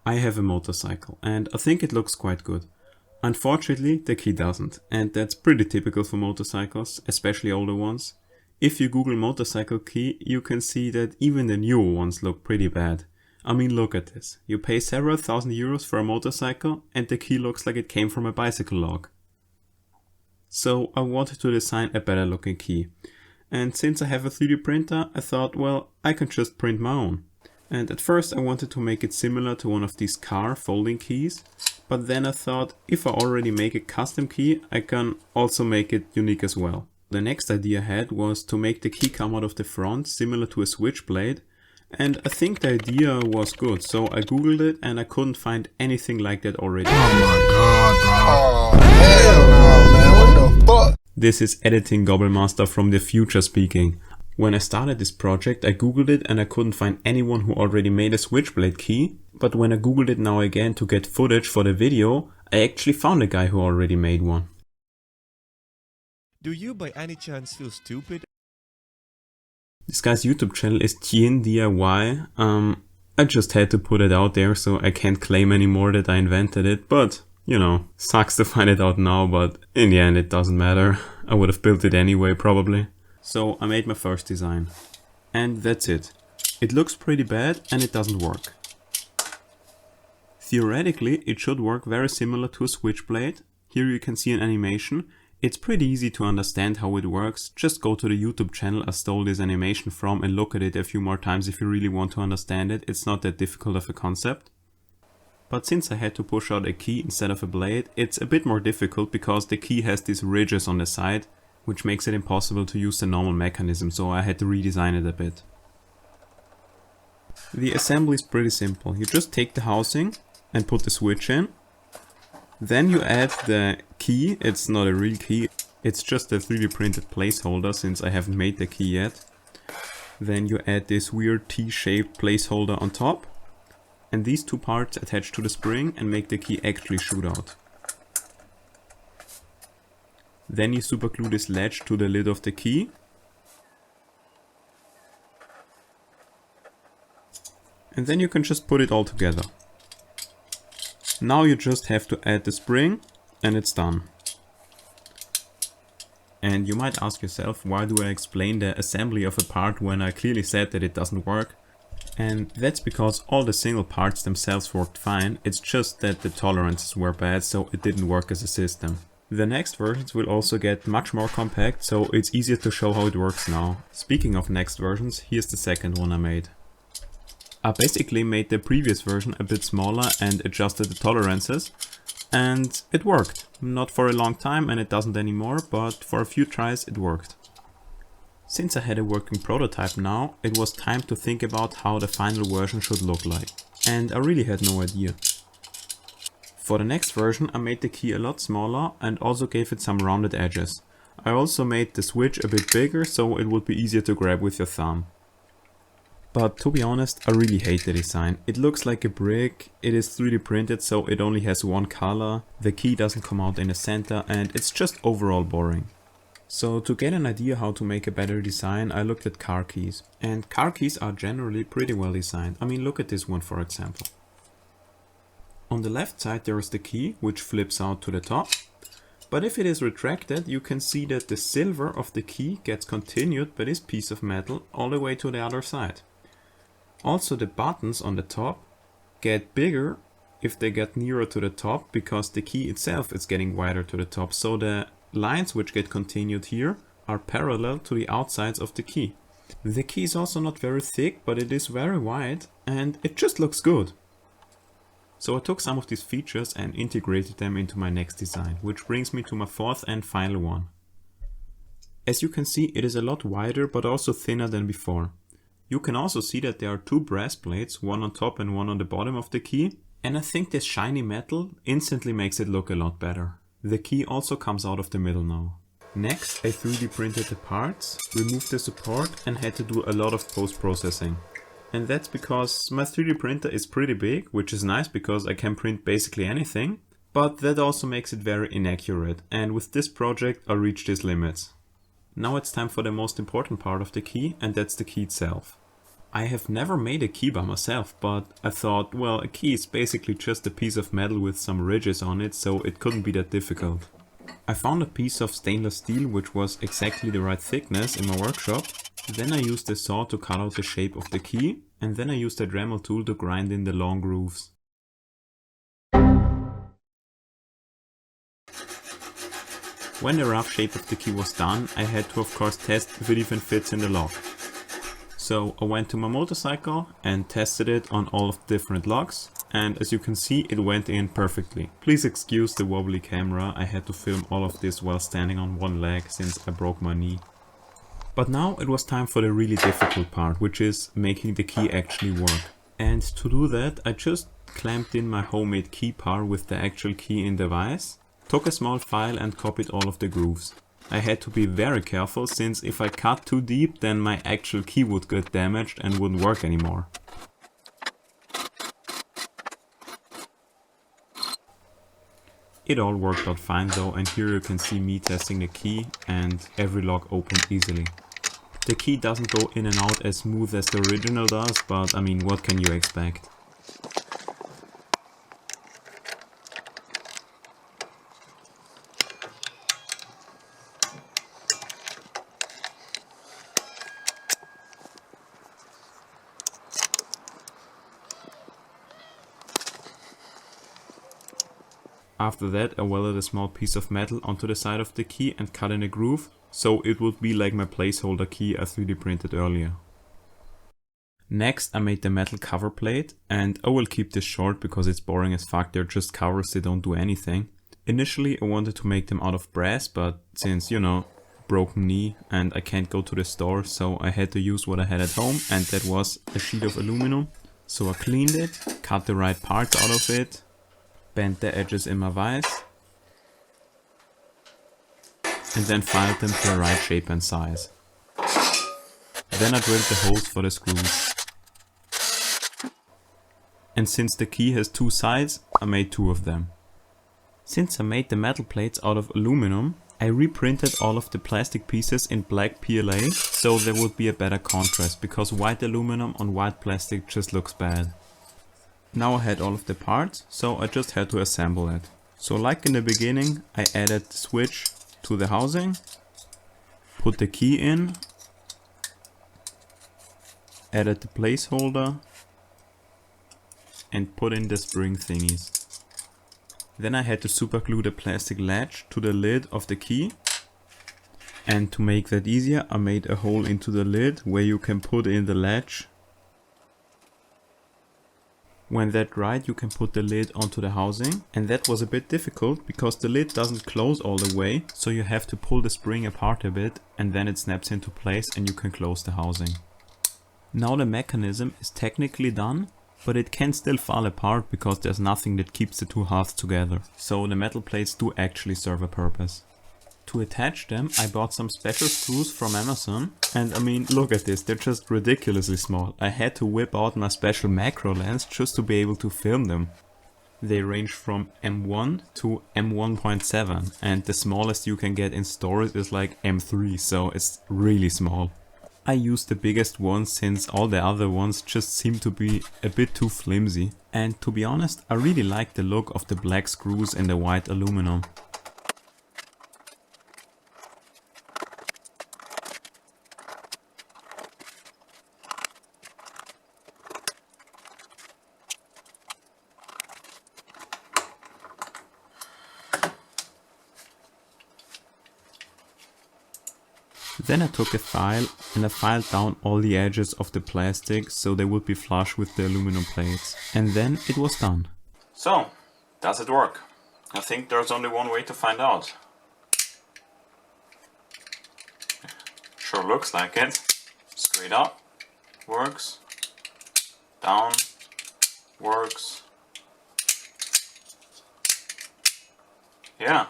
I have a motorcycle and I think it looks quite good. Unfortunately, the key doesn't, and that's pretty typical for motorcycles, especially older ones. If you Google motorcycle key, you can see that even the newer ones look pretty bad. I mean, look at this. You pay several thousand euros for a motorcycle and the key looks like it came from a bicycle log. So I wanted to design a better looking key. And since I have a 3D printer, I thought, well, I can just print my own. And at first I wanted to make it similar to one of these car folding keys. But then I thought, if I already make a custom key, I can also make it unique as well. The next idea I had was to make the key come out of the front, similar to a switchblade. And I think the idea was good, so I googled it and I couldn't find anything like that already. Oh my god, bro. Oh, hell no, man. What the fuck? This is Editing GobbleMaster from the future speaking. When I started this project, I googled it and I couldn't find anyone who already made a switchblade key. But when I googled it now again to get footage for the video, I actually found a guy who already made one. Do you by any chance feel stupid? This guy's YouTube channel is Tien DIY. I just had to put it out there, so I can't claim anymore that I invented it, but you know, sucks to find it out now, but in the end it doesn't matter. I would have built it anyway probably. So I made my first design. And that's it. It looks pretty bad and it doesn't work. Theoretically it should work very similar to a switchblade. Here you can see an animation. It's pretty easy to understand how it works. Just go to the YouTube channel I stole this animation from and look at it a few more times if you really want to understand it. It's not that difficult of a concept. But since I had to push out a key instead of a blade, it's a bit more difficult because the key has these ridges on the side, which makes it impossible to use the normal mechanism, so I had to redesign it a bit. The assembly is pretty simple. You just take the housing and put the switch in. Then you add the key. It's not a real key, it's just a 3D printed placeholder since I haven't made the key yet. Then you add this weird T-shaped placeholder on top. And these two parts attach to the spring and make the key actually shoot out. Then you superglue this ledge to the lid of the key. And then you can just put it all together. Now you just have to add the spring and it's done. And you might ask yourself, why do I explain the assembly of a part when I clearly said that it doesn't work? And that's because all the single parts themselves worked fine, it's just that the tolerances were bad, so it didn't work as a system. The next versions will also get much more compact, so it's easier to show how it works now. Speaking of next versions, here's the second one I made. I basically made the previous version a bit smaller and adjusted the tolerances, and it worked. Not for a long time and it doesn't anymore, but for a few tries it worked. Since I had a working prototype now, it was time to think about how the final version should look like. And I really had no idea. For the next version I made the key a lot smaller and also gave it some rounded edges. I also made the switch a bit bigger so it would be easier to grab with your thumb. But to be honest, I really hate the design. It looks like a brick, it is 3D printed so it only has one color, the key doesn't come out in the center and it's just overall boring. So to get an idea how to make a better design, I looked at car keys. And car keys are generally pretty well designed. I mean, look at this one for example. On the left side there is the key, which flips out to the top. But if it is retracted, you can see that the silver of the key gets continued by this piece of metal all the way to the other side. Also the buttons on the top get bigger if they get nearer to the top because the key itself is getting wider to the top. So the lines which get continued here are parallel to the outsides of the key. The key is also not very thick, but it is very wide and it just looks good. So I took some of these features and integrated them into my next design, which brings me to my fourth and final one. As you can see, it is a lot wider but also thinner than before. You can also see that there are two brass plates, one on top and one on the bottom of the key, and I think this shiny metal instantly makes it look a lot better. The key also comes out of the middle now. Next, I 3D printed the parts, removed the support and had to do a lot of post-processing. And that's because my 3D printer is pretty big, which is nice because I can print basically anything, but that also makes it very inaccurate, and with this project I reached its limits. Now it's time for the most important part of the key, and that's the key itself. I have never made a key by myself, but I thought, well, a key is basically just a piece of metal with some ridges on it, so it couldn't be that difficult. I found a piece of stainless steel which was exactly the right thickness in my workshop. Then I used a saw to cut out the shape of the key, and then I used a Dremel tool to grind in the long grooves. When the rough shape of the key was done, I had to of course test if it even fits in the lock. So I went to my motorcycle and tested it on all of the different locks, and as you can see it went in perfectly. Please excuse the wobbly camera, I had to film all of this while standing on one leg since I broke my knee. But now it was time for the really difficult part, which is making the key actually work. And to do that I just clamped in my homemade key bar with the actual key in the vise, took a small file and copied all of the grooves. I had to be very careful, since if I cut too deep then my actual key would get damaged and wouldn't work anymore. It all worked out fine though, and here you can see me testing the key and every lock opened easily. The key doesn't go in and out as smooth as the original does, but I mean, what can you expect? After that I welded a small piece of metal onto the side of the key and cut in a groove, so it would be like my placeholder key I 3D printed earlier. Next I made the metal cover plate, and I will keep this short because it's boring as fuck, they're just covers, they don't do anything. Initially I wanted to make them out of brass, but since, you know, broken knee and I can't go to the store, so I had to use what I had at home, and that was a sheet of aluminum. So I cleaned it, cut the right parts out of it, bent the edges in my vise, and then filed them to the right shape and size. Then I drilled the holes for the screws. And since the key has two sides, I made two of them. Since I made the metal plates out of aluminum, I reprinted all of the plastic pieces in black PLA, so there would be a better contrast, because white aluminum on white plastic just looks bad. Now I had all of the parts, so I just had to assemble it. So like in the beginning, I added the switch to the housing, put the key in, added the placeholder, and put in the spring thingies. Then I had to super glue the plastic latch to the lid of the key. And to make that easier, I made a hole into the lid where you can put in the latch. When that dried, you can put the lid onto the housing, and that was a bit difficult because the lid doesn't close all the way, so you have to pull the spring apart a bit and then it snaps into place and you can close the housing. Now the mechanism is technically done, but it can still fall apart because there's nothing that keeps the two halves together, so the metal plates do actually serve a purpose. To attach them, I bought some special screws from Amazon, and I mean, look at this, they're just ridiculously small. I had to whip out my special macro lens just to be able to film them. They range from M1 to M1.7, and the smallest you can get in stores is like M3, so it's really small. I used the biggest one since all the other ones just seem to be a bit too flimsy. And to be honest, I really like the look of the black screws in the white aluminum. Then I took a file and I filed down all the edges of the plastic so they would be flush with the aluminum plates. And then it was done. So, does it work? I think there's only one way to find out. Sure looks like it. Straight up, works. Down, works. Yeah,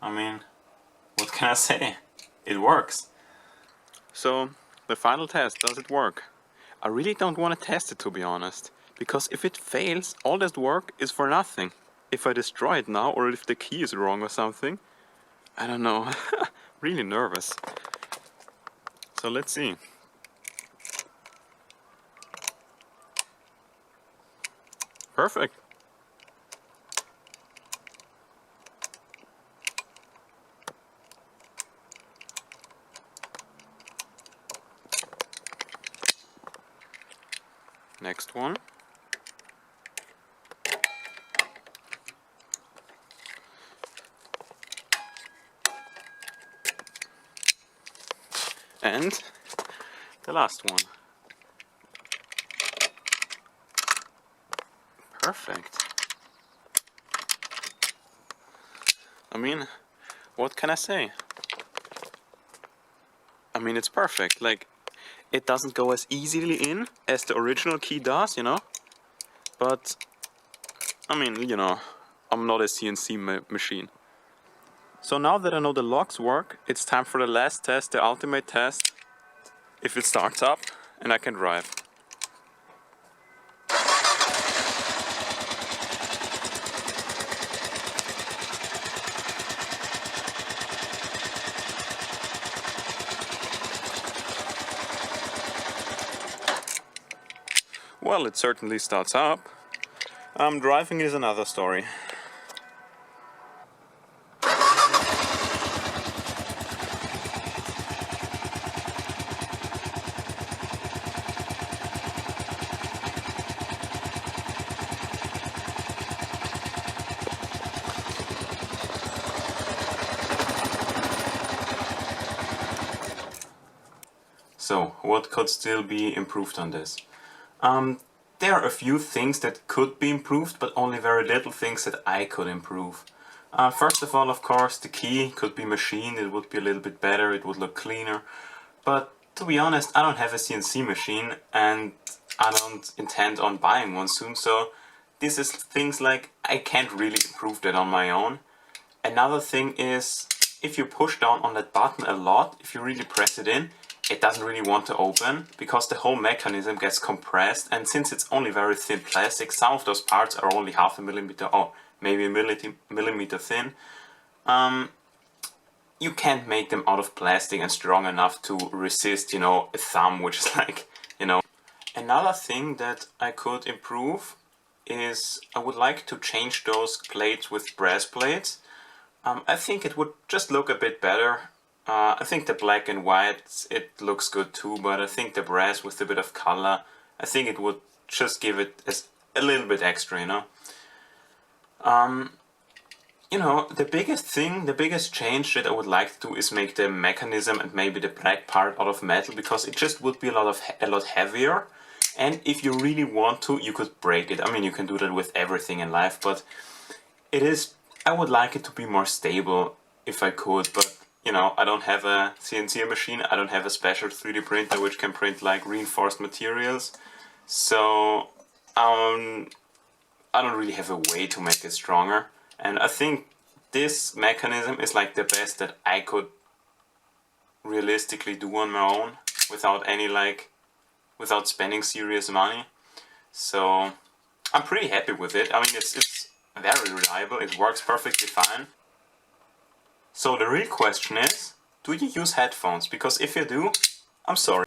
I mean, what can I say? It works. So, the final test, does it work? I really don't want to test it, to be honest, because if it fails, all that work is for nothing. If I destroy it now, or if the key is wrong or something, I don't know. Really nervous. So let's see. Perfect. Next one. And the last one. Perfect. I mean, what can I say? I mean, it's perfect. Like, it doesn't go as easily in as the original key does, you know? But, I mean, you know, I'm not a CNC machine. So now that I know the locks work, it's time for the last test, the ultimate test. If it starts up and I can drive. Well, it certainly starts up. Driving is another story. So, what could still be improved on this? There are a few things that could be improved, but only very little things that I could improve. First of all, of course, the key could be machined, it would be a little bit better, it would look cleaner. But to be honest, I don't have a CNC machine and I don't intend on buying one soon, so this is things like I can't really improve that on my own. Another thing is, if you push down on that button a lot, if you really press it in, it doesn't really want to open because the whole mechanism gets compressed, and since it's only very thin plastic, some of those parts are only half a millimeter or maybe a millimeter thin. You can't make them out of plastic and strong enough to resist, you know, a thumb, which is like, you know. Another thing that I could improve is I would like to change those plates with brass plates. I think it would just look a bit better. I think the black and white, it looks good too, but I think the brass with a bit of color, I think it would just give it a little bit extra, you know. You know, the biggest change that I would like to do is make the mechanism and maybe the black part out of metal, because it just would be a lot heavier. And if you really want to, you could break it. I mean, you can do that with everything in life, but I would like it to be more stable if I could, but you know, I don't have a CNC machine, I don't have a special 3D printer which can print like reinforced materials, so I don't really have a way to make it stronger, and I think this mechanism is like the best that I could realistically do on my own without spending serious money. So I'm pretty happy with it. I mean, it's very reliable, it works perfectly fine. So the real question is, do you use headphones? Because if you do, I'm sorry.